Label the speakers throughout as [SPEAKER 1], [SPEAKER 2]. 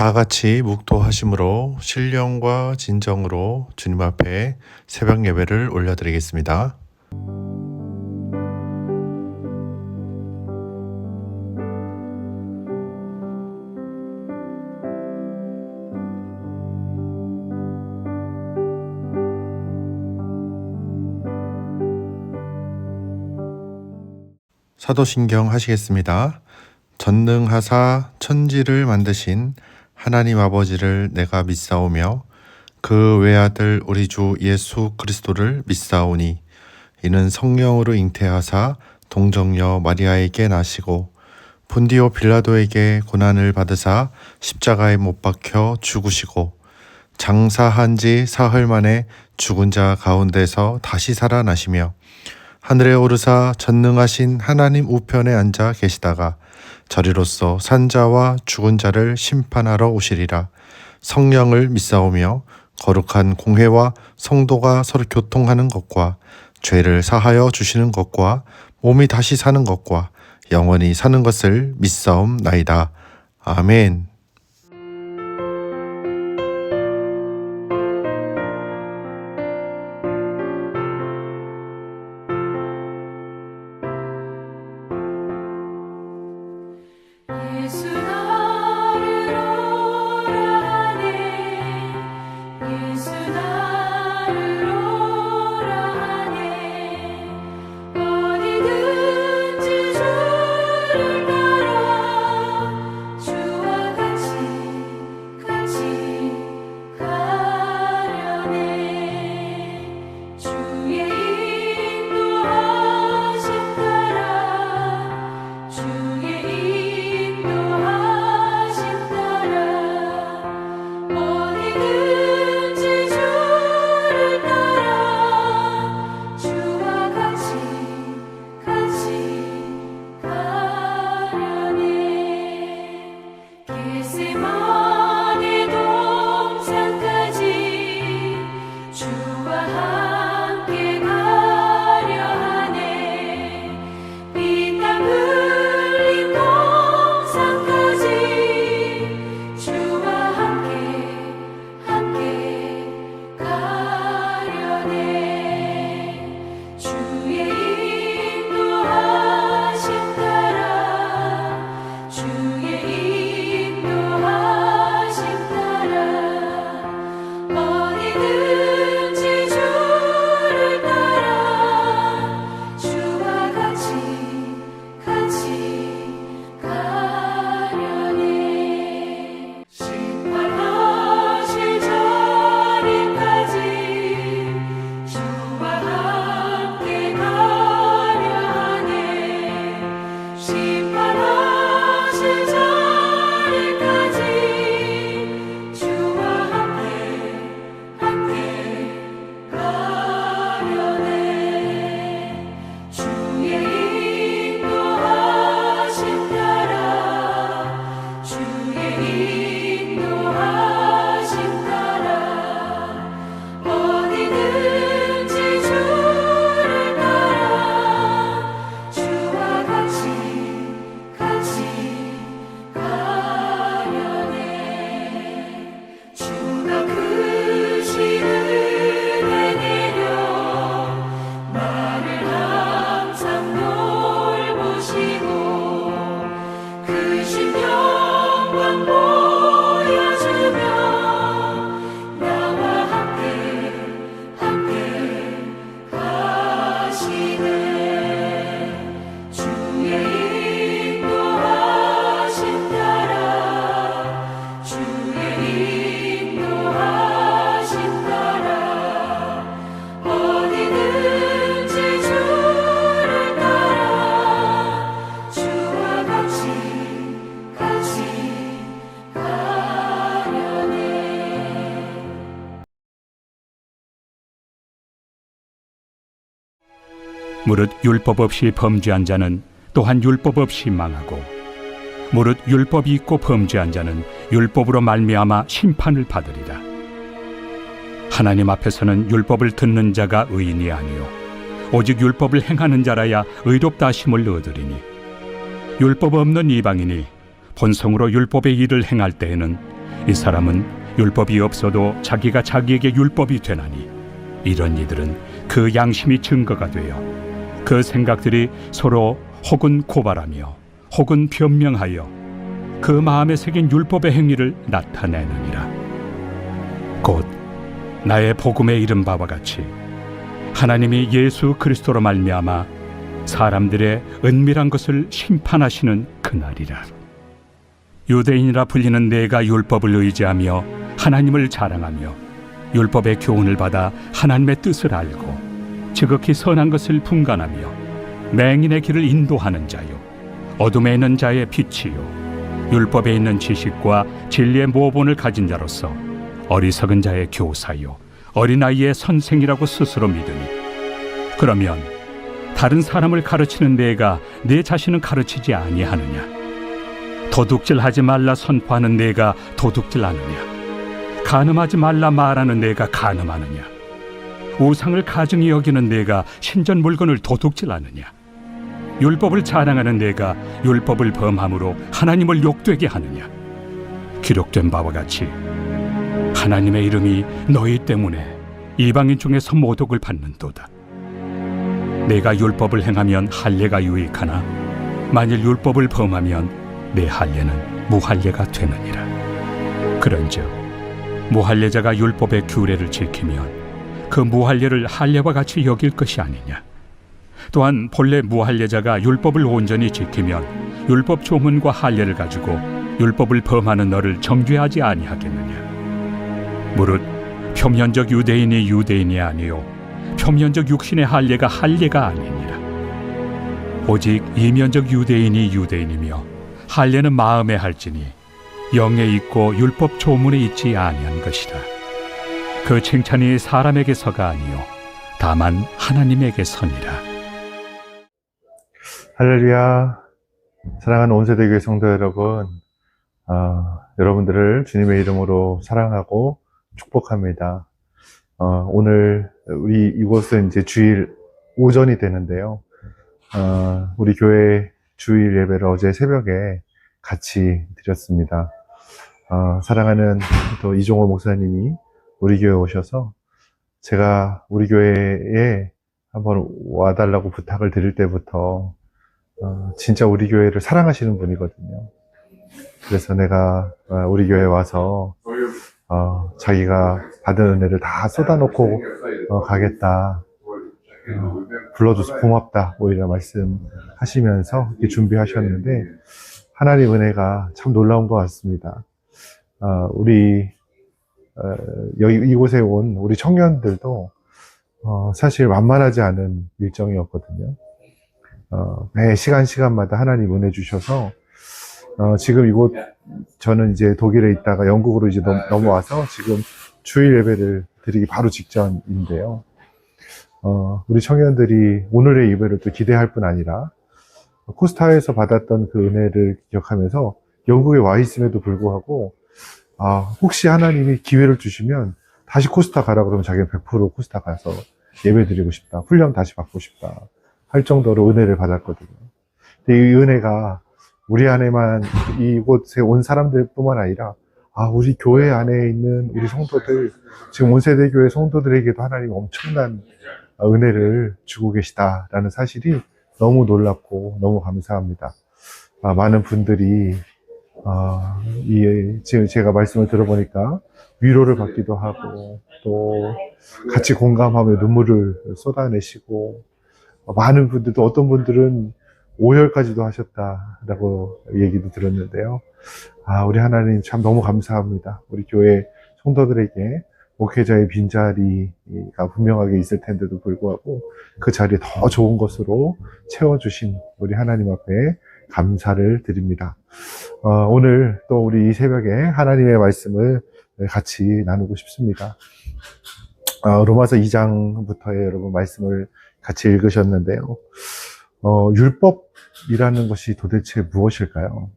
[SPEAKER 1] 다 같이 묵도하심으로 신령과 진정으로 주님 앞에 새벽 예배를 올려드리겠습니다. 사도신경 하시겠습니다. 전능하사 천지를 만드신 하나님 아버지를 내가 믿사오며 그 외아들 우리 주 예수 그리스도를 믿사오니 이는 성령으로 잉태하사 동정녀 마리아에게 나시고 본디오 빌라도에게 고난을 받으사 십자가에 못 박혀 죽으시고 장사한 지 사흘 만에 죽은 자 가운데서 다시 살아나시며 하늘에 오르사 전능하신 하나님 우편에 앉아 계시다가 저리로서 산자와 죽은 자를 심판하러 오시리라. 성령을 믿사오며 거룩한 공회와 성도가 서로 교통하는 것과 죄를 사하여 주시는 것과 몸이 다시 사는 것과 영원히 사는 것을 믿사옵나이다. 아멘.
[SPEAKER 2] 무릇 율법 없이 범죄한 자는 또한 율법 없이 망하고 무릇 율법이 있고 범죄한 자는 율법으로 말미암아 심판을 받으리라. 하나님 앞에서는 율법을 듣는 자가 의인이 아니요 오직 율법을 행하는 자라야 의롭다 하심을 얻으리니 율법 없는 이방인이 본성으로 율법의 일을 행할 때에는 이 사람은 율법이 없어도 자기가 자기에게 율법이 되나니 이런 이들은 그 양심이 증거가 되어 그 생각들이 서로 혹은 고발하며 혹은 변명하여 그 마음에 새긴 율법의 행위를 나타내느니라. 곧 나의 복음에 이른 바와 같이 하나님이 예수 그리스도로 말미암아 사람들의 은밀한 것을 심판하시는 그날이라. 유대인이라 불리는 내가 율법을 의지하며 하나님을 자랑하며 율법의 교훈을 받아 하나님의 뜻을 알고 지극히 선한 것을 분간하며 맹인의 길을 인도하는 자요 어둠에 있는 자의 빛이요 율법에 있는 지식과 진리의 모본을 가진 자로서 어리석은 자의 교사요 어린아이의 선생이라고 스스로 믿으니 그러면 다른 사람을 가르치는 내가 내 자신은 가르치지 아니하느냐? 도둑질하지 말라 선포하는 내가 도둑질하느냐? 간음하지 말라 말하는 내가 간음하느냐? 우상을 가증히 여기는 내가 신전 물건을 도둑질하느냐? 율법을 자랑하는 내가 율법을 범함으로 하나님을 욕되게 하느냐? 기록된 바와 같이 하나님의 이름이 너희 때문에 이방인 중에서 모독을 받는도다. 내가 율법을 행하면 할례가 유익하나 만일 율법을 범하면 내 할례는 무할례가 되느니라. 그런즉 무할례자가 율법의 규례를 지키면 그 무할례를 할례와 같이 여길 것이 아니냐. 또한 본래 무할례자가 율법을 온전히 지키면 율법 조문과 할례를 가지고 율법을 범하는 너를 정죄하지 아니하겠느냐. 무릇 표면적 유대인이 유대인이 아니요 표면적 육신의 할례가 할례가 아니니라. 오직 이면적 유대인이 유대인이며 할례는 마음에 할지니 영에 있고 율법 조문에 있지 아니한 것이라. 그 칭찬이 사람에게서가 아니요 다만 하나님에게서니라.
[SPEAKER 1] 할렐루야. 사랑하는 온세대교회 성도 여러분, 여러분들을 주님의 이름으로 사랑하고 축복합니다. 오늘 우리 이곳은 이제 주일 오전이 되는데요. 우리 교회 주일 예배를 어제 새벽에 같이 드렸습니다. 사랑하는 또 이종호 목사님이 우리 교회에 오셔서 제가 우리 교회에 한번 와달라고 부탁을 드릴 때부터 진짜 우리 교회를 사랑하시는 분이거든요. 그래서 내가 우리 교회에 와서 자기가 받은 은혜를 다 쏟아놓고 가겠다. 불러줘서 고맙다. 오히려 말씀하시면서 이렇게 준비하셨는데 하나님 은혜가 참 놀라운 것 같습니다. 우리 여기 이곳에 온 우리 청년들도 사실 만만하지 않은 일정이었거든요. 매 시간마다 하나님 은혜 주셔서 지금 이곳 저는 이제 독일에 있다가 영국으로 이제 넘어와서 지금 주일 예배를 드리기 바로 직전인데요. 우리 청년들이 오늘의 예배를 또 기대할 뿐 아니라 코스타에서 받았던 그 은혜를 기억하면서 영국에 와 있음에도 불구하고 혹시 하나님이 기회를 주시면 다시 코스타 가라 그러면 자기는 100% 코스타 가서 예배 드리고 싶다. 훈련 다시 받고 싶다. 할 정도로 은혜를 받았거든요. 근데 이 은혜가 우리 안에만 이곳에 온 사람들뿐만 아니라 우리 교회 안에 있는 우리 성도들, 지금 온세대교회 성도들에게도 하나님 엄청난 은혜를 주고 계시다라는 사실이 너무 놀랍고 너무 감사합니다. 많은 분들이 지금 제가 말씀을 들어보니까 위로를 받기도 하고 또 같이 공감하며 눈물을 쏟아내시고 많은 분들도 어떤 분들은 오열까지도 하셨다라고 얘기도 들었는데요. 우리 하나님 참 너무 감사합니다. 우리 교회 성도들에게 목회자의 빈자리가 분명하게 있을 텐데도 불구하고 그 자리에 더 좋은 것으로 채워주신 우리 하나님 앞에 감사를 드립니다. 오늘 또 우리 이 새벽에 하나님의 말씀을 같이 나누고 싶습니다. 로마서 2장부터의 여러분 말씀을 같이 읽으셨는데요. 율법이라는 것이 도대체 무엇일까요?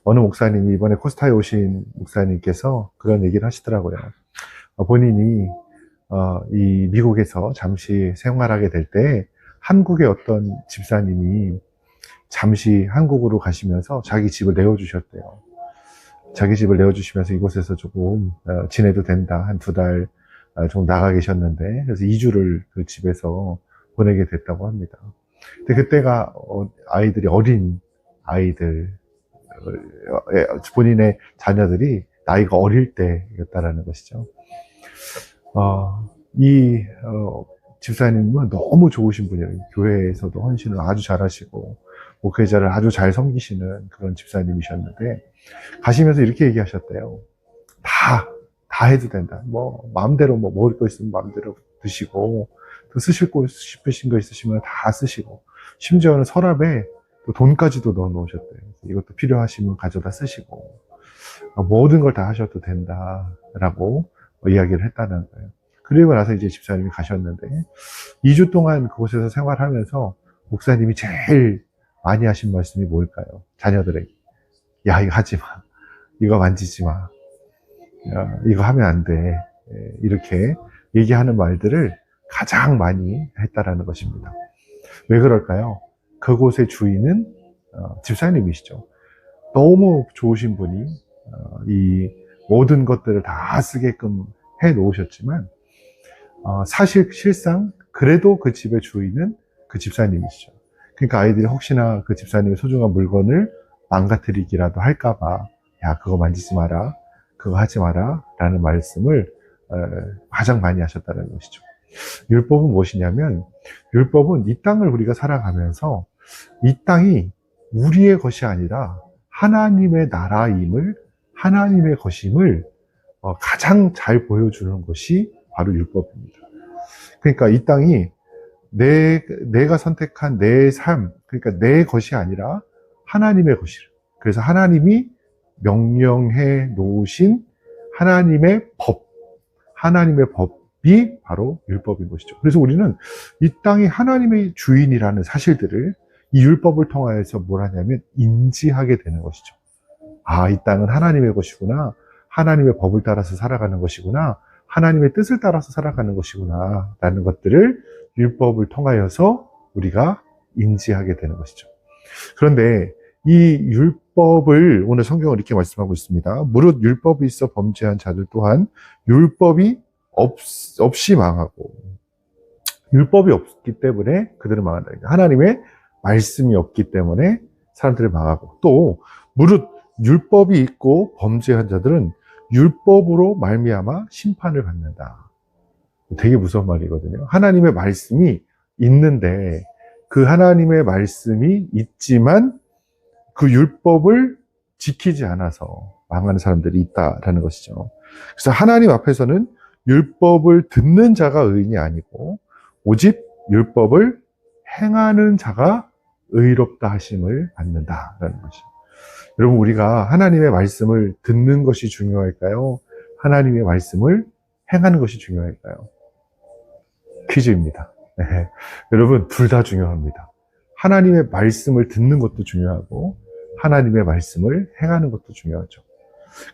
[SPEAKER 1] 어느 목사님이 이번에 코스타에 오신 목사님께서 그런 얘기를 하시더라고요. 본인이 이 미국에서 잠시 생활하게 될 때 한국의 어떤 집사님이 잠시 한국으로 가시면서 자기 집을 내어주셨대요. 자기 집을 내어주시면서 이곳에서 조금 지내도 된다. 한 2달 정도 나가 계셨는데, 그래서 2주를 그 집에서 보내게 됐다고 합니다. 근데 그때가 아이들이 어린 아이들, 본인의 자녀들이 나이가 어릴 때였다라는 것이죠. 이 집사님은 너무 좋으신 분이에요. 교회에서도 헌신을 아주 잘하시고 목회자를 아주 잘 섬기시는 그런 집사님이셨는데, 가시면서 이렇게 얘기하셨대요. 다 해도 된다. 뭐 마음대로 뭐 먹을 거 있으면 마음대로 드시고, 또 쓰실 거 싶으신 거 있으시면 다 쓰시고, 심지어는 서랍에 또 돈까지도 넣어 놓으셨대요. 이것도 필요하시면 가져다 쓰시고, 모든 걸 다 하셔도 된다라고 이야기를 했다는 거예요. 그리고 나서 이제 집사님이 가셨는데, 2주 동안 그곳에서 생활하면서 목사님이 제일 많이 하신 말씀이 뭘까요? 자녀들에게. 야, 이거 하지 마. 이거 만지지 마. 야, 이거 하면 안 돼. 이렇게 얘기하는 말들을 가장 많이 했다라는 것입니다. 왜 그럴까요? 그곳의 주인은 집사님이시죠. 너무 좋으신 분이 이 모든 것들을 다 쓰게끔 해 놓으셨지만, 실상 그래도 그 집의 주인은 그 집사님이시죠. 그러니까 아이들이 혹시나 그 집사님의 소중한 물건을 망가뜨리기라도 할까봐, 야, 그거 만지지 마라, 그거 하지 마라 라는 말씀을 가장 많이 하셨다는 것이죠. 율법은 무엇이냐면, 율법은 이 땅을 우리가 살아가면서 이 땅이 우리의 것이 아니라 하나님의 나라임을, 하나님의 것임을 가장 잘 보여주는 것이 바로 율법입니다. 그러니까 이 땅이 내가 선택한 내 삶, 그러니까 내 것이 아니라 하나님의 것이라. 그래서 하나님이 명령해 놓으신 하나님의 법이 바로 율법인 것이죠. 그래서 우리는 이 땅이 하나님의 주인이라는 사실들을 이 율법을 통하여서 뭘 하냐면 인지하게 되는 것이죠. 아, 이 땅은 하나님의 것이구나. 하나님의 법을 따라서 살아가는 것이구나. 하나님의 뜻을 따라서 살아가는 것이구나 라는 것들을 율법을 통하여서 우리가 인지하게 되는 것이죠. 그런데 이 율법을 오늘 성경은 이렇게 말씀하고 있습니다. 무릇 율법이 있어 범죄한 자들 또한 율법이 없이 망하고, 율법이 없기 때문에 그들은 망한다. 하나님의 말씀이 없기 때문에 사람들이 망하고, 또 무릇 율법이 있고 범죄한 자들은 율법으로 말미암아 심판을 받는다. 되게 무서운 말이거든요. 하나님의 말씀이 있는데, 그 하나님의 말씀이 있지만 그 율법을 지키지 않아서 망하는 사람들이 있다라는 것이죠. 그래서 하나님 앞에서는 율법을 듣는 자가 의인이 아니고 오직 율법을 행하는 자가 의롭다 하심을 받는다라는 것이죠. 여러분, 우리가 하나님의 말씀을 듣는 것이 중요할까요? 하나님의 말씀을 행하는 것이 중요할까요? 퀴즈입니다. 네. 여러분, 둘 다 중요합니다. 하나님의 말씀을 듣는 것도 중요하고 하나님의 말씀을 행하는 것도 중요하죠.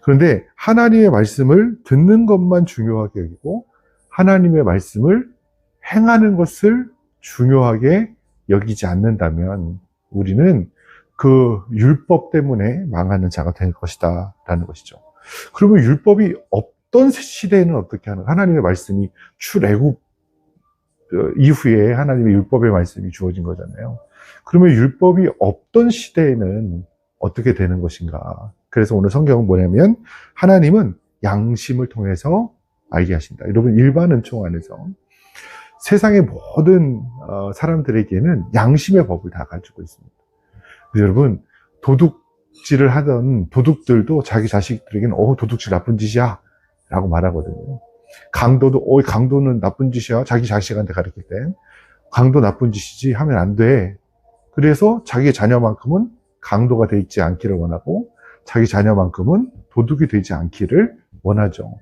[SPEAKER 1] 그런데 하나님의 말씀을 듣는 것만 중요하게 여기고 하나님의 말씀을 행하는 것을 중요하게 여기지 않는다면 우리는 그 율법 때문에 망하는 자가 될 것이다 라는 것이죠. 그러면 율법이 없던 시대에는 어떻게 하는가? 하나님의 말씀이 출애굽 이후에 하나님의 율법의 말씀이 주어진 거잖아요. 그러면 율법이 없던 시대에는 어떻게 되는 것인가? 그래서 오늘 성경은 뭐냐면 하나님은 양심을 통해서 알게 하신다. 여러분, 일반 은총 안에서 세상의 모든 사람들에게는 양심의 법을 다 가지고 있습니다. 그래서 여러분, 도둑질을 하던 도둑들도 자기 자식들에게는 도둑질 나쁜 짓이야 라고 말하거든요. 강도는 나쁜 짓이야. 자기 자식한테 가르칠 땐 강도 나쁜 짓이지 하면 안 돼. 그래서 자기 자녀만큼은 강도가 되지 있지 않기를 원하고 자기 자녀만큼은 도둑이 되지 않기를 원하죠.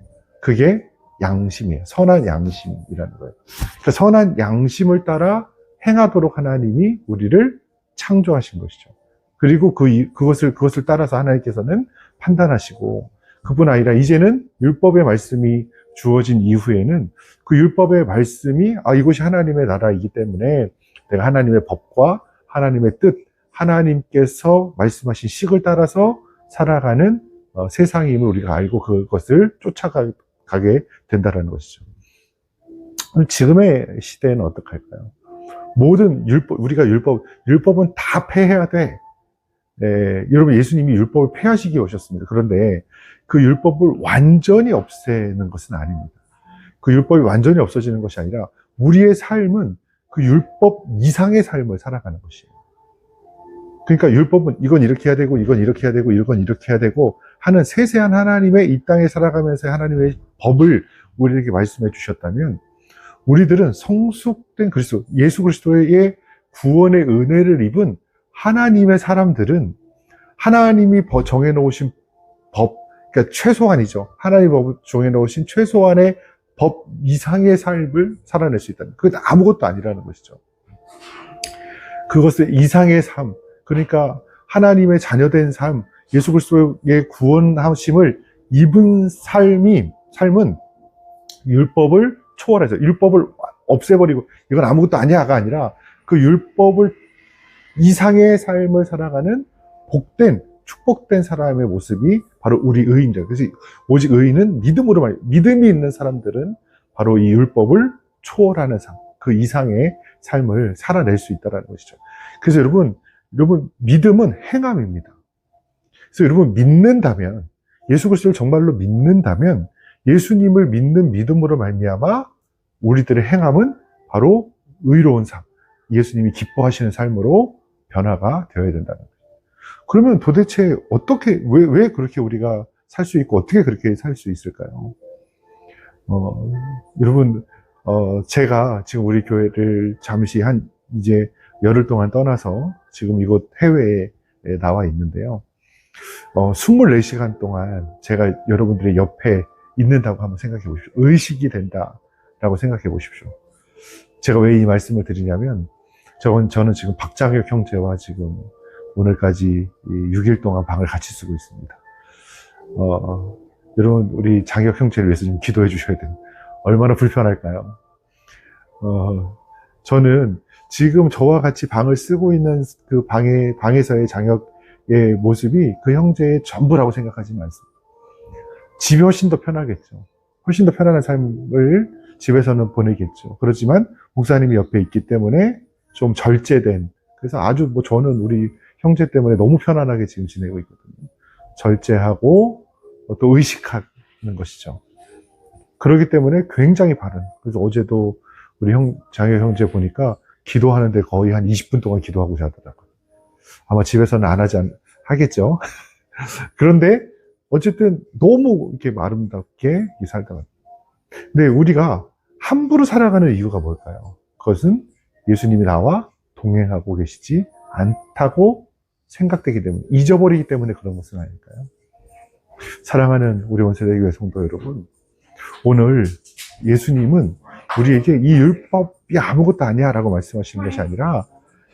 [SPEAKER 1] 그게 양심이에요. 선한 양심이라는 거예요. 그러니까 선한 양심을 따라 행하도록 하나님이 우리를 창조하신 것이죠. 그리고 그것을 따라서 하나님께서는 판단하시고, 그뿐 아니라 이제는 율법의 말씀이 주어진 이후에는 그 율법의 말씀이 이것이 하나님의 나라이기 때문에 내가 하나님의 법과 하나님의 뜻, 하나님께서 말씀하신 식을 따라서 살아가는 세상의 힘을 우리가 알고 그것을 쫓아가게 된다는 것이죠. 지금의 시대는 어떻게 할까요? 모든 우리가 율법은 다 폐해야 돼. 여러분, 예수님이 율법을 폐하시기 오셨습니다. 그런데 그 율법을 완전히 없애는 것은 아닙니다. 그 율법이 완전히 없어지는 것이 아니라 우리의 삶은 그 율법 이상의 삶을 살아가는 것이에요. 그러니까 율법은 이건 이렇게 해야 되고, 이건 이렇게 해야 되고, 이건 이렇게 해야 되고 하는 세세한 하나님의 이 땅에 살아가면서 하나님의 법을 우리에게 말씀해 주셨다면, 우리들은 성숙된 그리스도, 예수 그리스도의 구원의 은혜를 입은 하나님의 사람들은 하나님이 정해놓으신 법, 그러니까 최소한이죠. 하나님이 정해놓으신 최소한의 법 이상의 삶을 살아낼 수 있다는, 그건 아무것도 아니라는 것이죠. 그것을 이상의 삶, 그러니까 하나님의 자녀된 삶, 예수 그리스도의 구원하심을 입은 삶은 율법을 초월해서, 율법을 없애버리고 이건 아무것도 아니야가 아니라 그 율법을 이상의 삶을 살아가는 복된, 축복된 사람의 모습이 바로 우리 의인들. 그래서 오직 의인은 믿음이 있는 사람들은 바로 이 율법을 초월하는 삶, 그 이상의 삶을 살아낼 수 있다는 것이죠. 그래서 여러분, 믿음은 행함입니다. 그래서 여러분, 믿는다면, 예수 그리스도를 정말로 믿는다면, 예수님을 믿는 믿음으로 말미암아 우리들의 행함은 바로 의로운 삶, 예수님이 기뻐하시는 삶으로 변화가 되어야 된다는 거예요. 그러면 도대체 어떻게, 왜 그렇게 우리가 살 수 있고 어떻게 그렇게 살 수 있을까요? 여러분, 제가 지금 우리 교회를 잠시 이제 열흘 동안 떠나서 지금 이곳 해외에 나와 있는데요. 24시간 동안 제가 여러분들의 옆에 있는다고 한번 생각해 보십시오. 의식이 된다라고 생각해 보십시오. 제가 왜 이 말씀을 드리냐면, 저는 지금 박장혁 형제와 지금 오늘까지 6일 동안 방을 같이 쓰고 있습니다. 여러분, 우리 장혁 형제를 위해서 좀 기도해 주셔야 됩니다. 얼마나 불편할까요? 저는 지금 저와 같이 방을 쓰고 있는 그 방에서의 장혁의 모습이 그 형제의 전부라고 생각하지는 않습니다. 집이 훨씬 더 편하겠죠. 훨씬 더 편안한 삶을 집에서는 보내겠죠. 그렇지만 목사님이 옆에 있기 때문에 좀 절제된, 그래서 아주 저는 우리 형제 때문에 너무 편안하게 지금 지내고 있거든요. 절제하고 또 의식하는 것이죠. 그렇기 때문에 굉장히 바른. 그래서 어제도 우리 장혁 형제 보니까 기도하는데 거의 한 20분 동안 기도하고 자더라고요. 아마 집에서는 하겠죠. 그런데 어쨌든 너무 이렇게 아름답게 살다가. 근데 우리가 함부로 살아가는 이유가 뭘까요? 그것은 예수님이 나와 동행하고 계시지 않다고 생각되기 때문에, 잊어버리기 때문에 그런 것은 아닐까요? 사랑하는 우리 원세대교회 성도 여러분, 오늘 예수님은 우리에게 이 율법이 아무것도 아니야 라고 말씀하시는 것이 아니라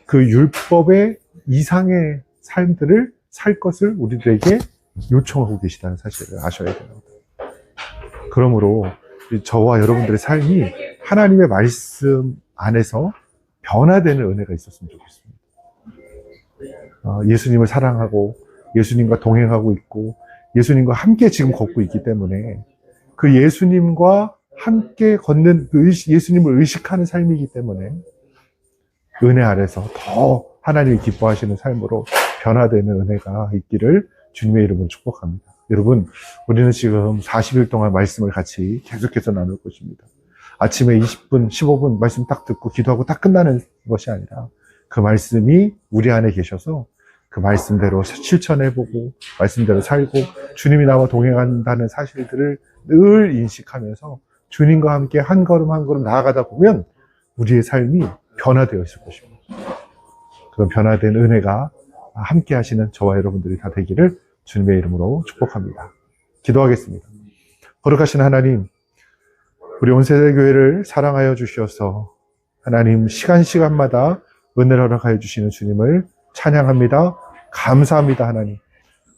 [SPEAKER 1] 그 율법의 이상의 삶들을 살 것을 우리들에게 요청하고 계시다는 사실을 아셔야 됩니다. 그러므로 저와 여러분들의 삶이 하나님의 말씀 안에서 변화되는 은혜가 있었으면 좋겠습니다. 예수님을 사랑하고 예수님과 동행하고 있고 예수님과 함께 지금 걷고 있기 때문에, 그 예수님과 함께 걷는 예수님을 의식하는 삶이기 때문에 은혜 아래서 더 하나님이 기뻐하시는 삶으로 변화되는 은혜가 있기를 주님의 이름으로 축복합니다. 여러분, 우리는 지금 40일 동안 말씀을 같이 계속해서 나눌 것입니다. 아침에 20분, 15분 말씀 딱 듣고 기도하고 딱 끝나는 것이 아니라 그 말씀이 우리 안에 계셔서 그 말씀대로 실천해보고 말씀대로 살고 주님이 나와 동행한다는 사실들을 늘 인식하면서 주님과 함께 한 걸음 한 걸음 나아가다 보면 우리의 삶이 변화되어 있을 것입니다. 그런 변화된 은혜가 함께 하시는 저와 여러분들이 다 되기를 주님의 이름으로 축복합니다. 기도하겠습니다. 거룩하신 하나님, 우리 온세대교회를 사랑하여 주셔서 하나님 시간마다 은혜를 허락하여 주시는 주님을 찬양합니다. 감사합니다. 하나님,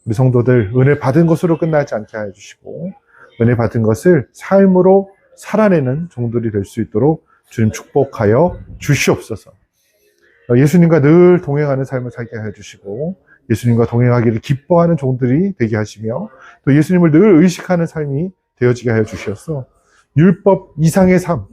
[SPEAKER 1] 우리 성도들 은혜 받은 것으로 끝나지 않게 하여 주시고 은혜 받은 것을 삶으로 살아내는 종들이 될 수 있도록 주님 축복하여 주시옵소서. 예수님과 늘 동행하는 삶을 살게 하여 주시고 예수님과 동행하기를 기뻐하는 종들이 되게 하시며 또 예수님을 늘 의식하는 삶이 되어지게 하여 주시옵소서. 율법 이상의 삶,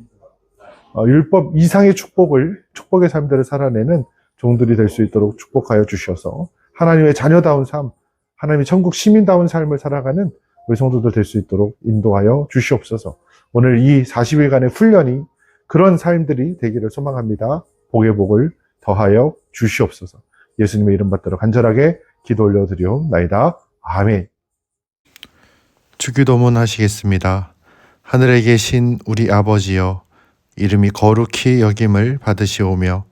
[SPEAKER 1] 율법 이상의 축복의 삶들을 살아내는 종들이 될 수 있도록 축복하여 주셔서 하나님의 자녀다운 삶, 하나님의 천국 시민다운 삶을 살아가는 우리 성도들 될 수 있도록 인도하여 주시옵소서. 오늘 이 40일간의 훈련이 그런 삶들이 되기를 소망합니다. 복의 복을 더하여 주시옵소서. 예수님의 이름 받들어 간절하게 기도 올려드리옵나이다. 아멘.
[SPEAKER 3] 주기도문 하시겠습니다. 하늘에 계신 우리 아버지여, 이름이 거룩히 여김을 받으시오며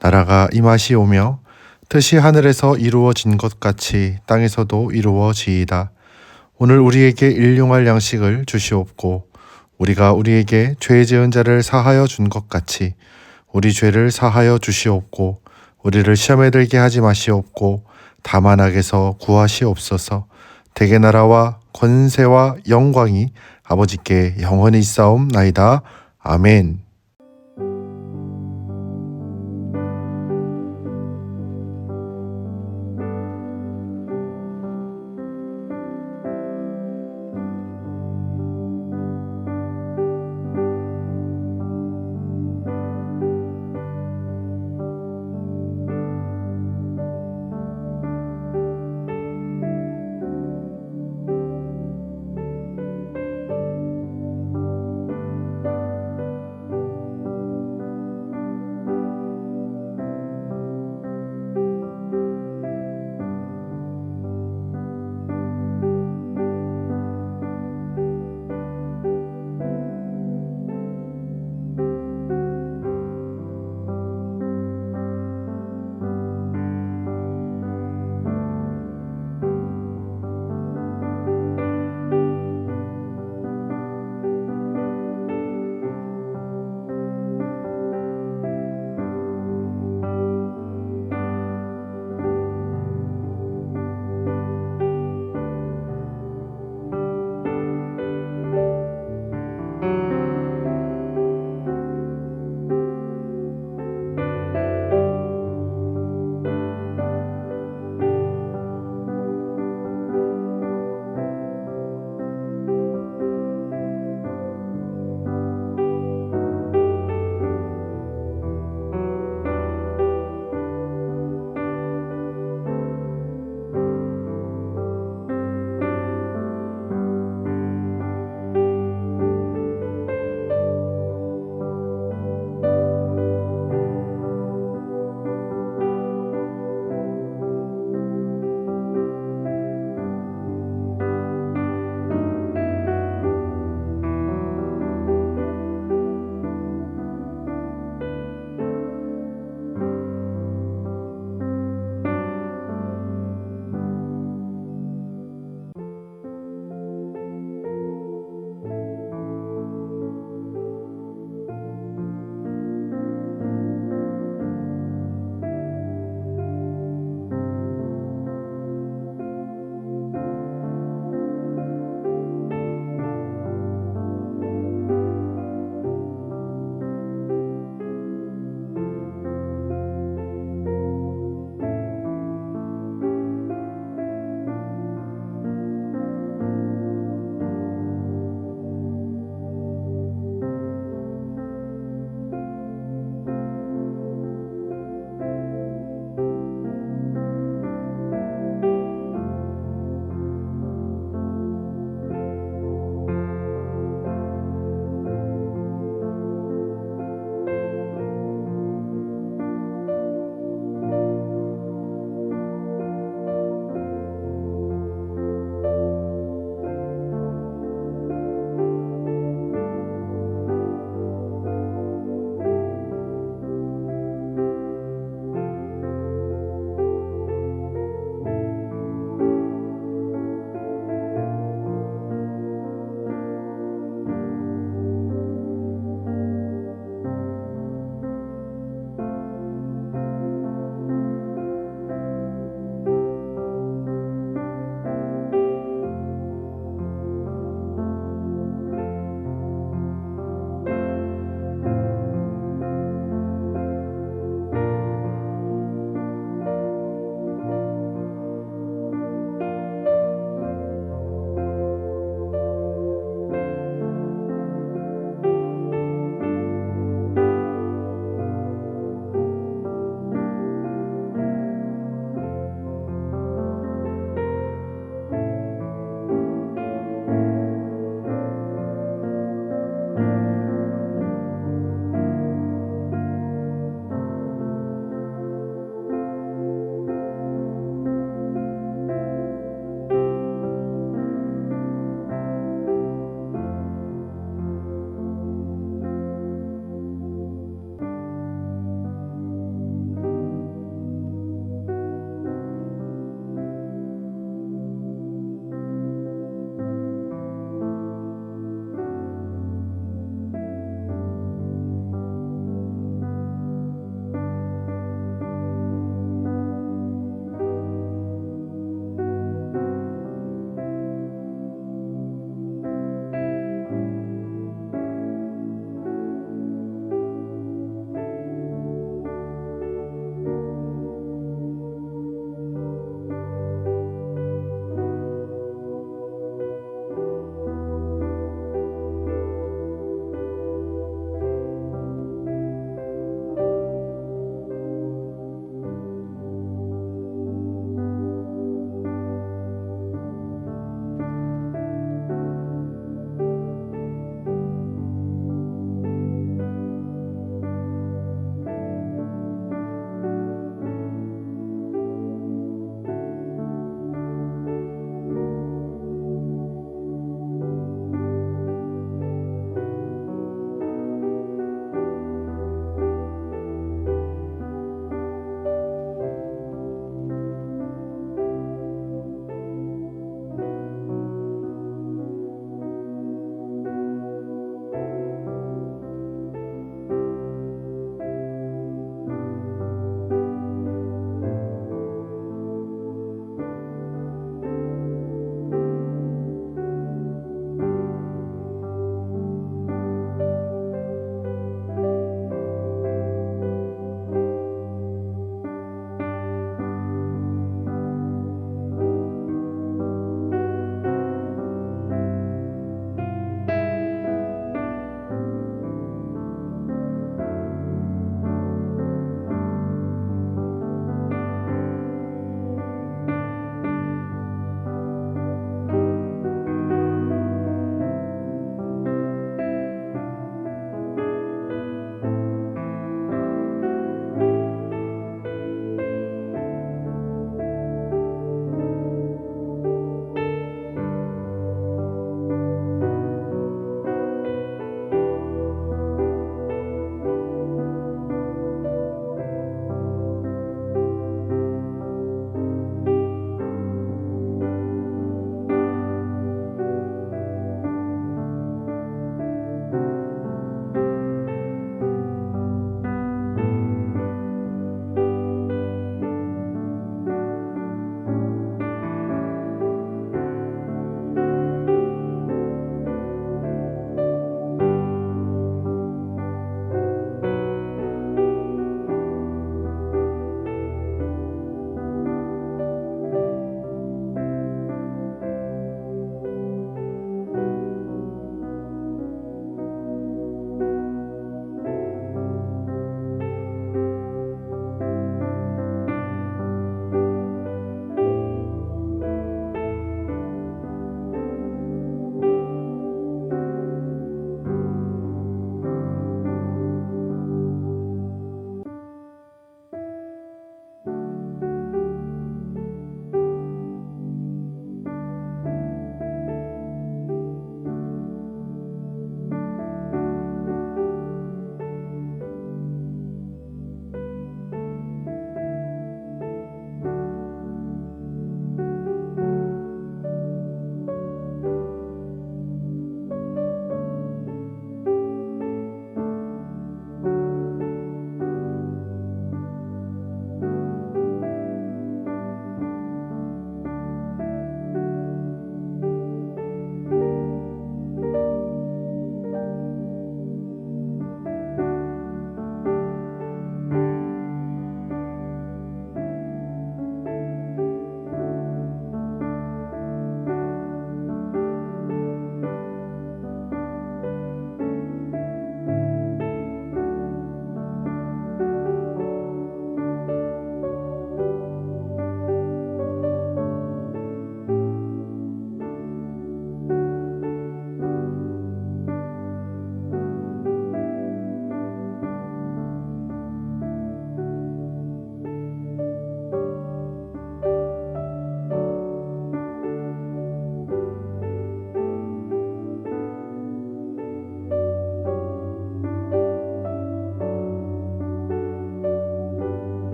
[SPEAKER 3] 나라가 임하시오며 뜻이 하늘에서 이루어진 것 같이 땅에서도 이루어지이다. 오늘 우리에게 일용할 양식을 주시옵고 우리가 우리에게 죄 지은 자를 사하여 준 것 같이 우리 죄를 사하여 주시옵고 우리를 시험에 들게 하지 마시옵고 다만 악에서 구하시옵소서. 대개 나라와 권세와 영광이 아버지께 영원히 있사옵나이다. 아멘.